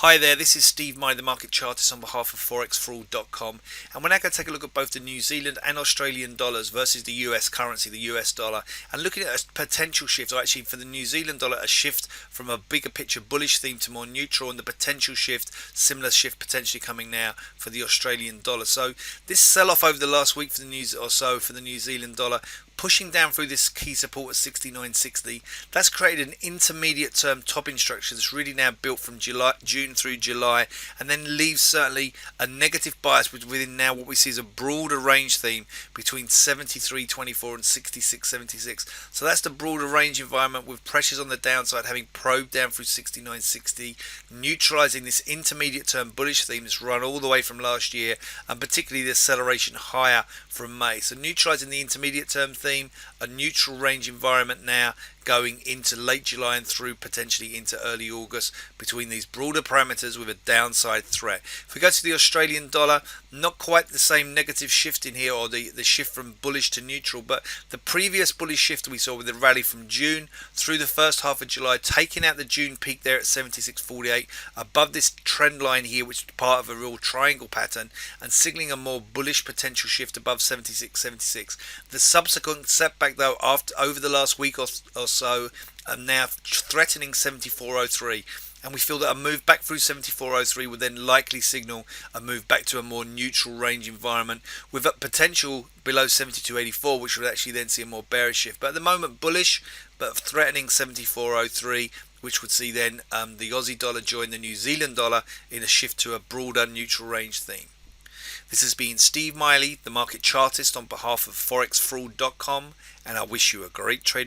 Hi there, this is Steve Miley, the market chartist on behalf of forexfraud.com, and we're now going to take a look at both the New Zealand and Australian dollars versus the US currency, the US dollar, and looking at a potential shift, or actually for the New Zealand dollar, a shift from a bigger picture bullish theme to more neutral, and the potential shift, similar shift potentially coming now for the Australian dollar. So this sell-off over the last week for the New Zealand dollar, pushing down through this key support at 69.60, that's created an intermediate term topping structure that's really now built from June through July, and then leaves certainly a negative bias within now what we see as a broader range theme between 73.24 and 66.76. So that's the broader range environment, with pressures on the downside having probed down through 69.60, neutralizing this intermediate term bullish theme that's run all the way from last year, and particularly the acceleration higher from May. So neutralizing the intermediate term theme, a neutral range environment now going into late July and through potentially into early August between these broader parameters with a downside threat. If we go to the Australian dollar, not quite the same negative shift in here, or the shift from bullish to neutral, but the previous bullish shift we saw with the rally from June through the first half of July, taking out the June peak there at 76.48 above this trend line here, which is part of a real triangle pattern, and signaling a more bullish potential shift above 76.76. The subsequent setback though over the last week or so are now threatening 74.03, and we feel that a move back through 74.03 would then likely signal a move back to a more neutral range environment with a potential below 72.84, which would actually then see a more bearish shift. But at the moment bullish, but threatening 74.03, which would see then the Aussie dollar join the New Zealand dollar in a shift to a broader neutral range theme. This has been Steve Miley, the market chartist on behalf of forexfraud.com, and I wish you a great trading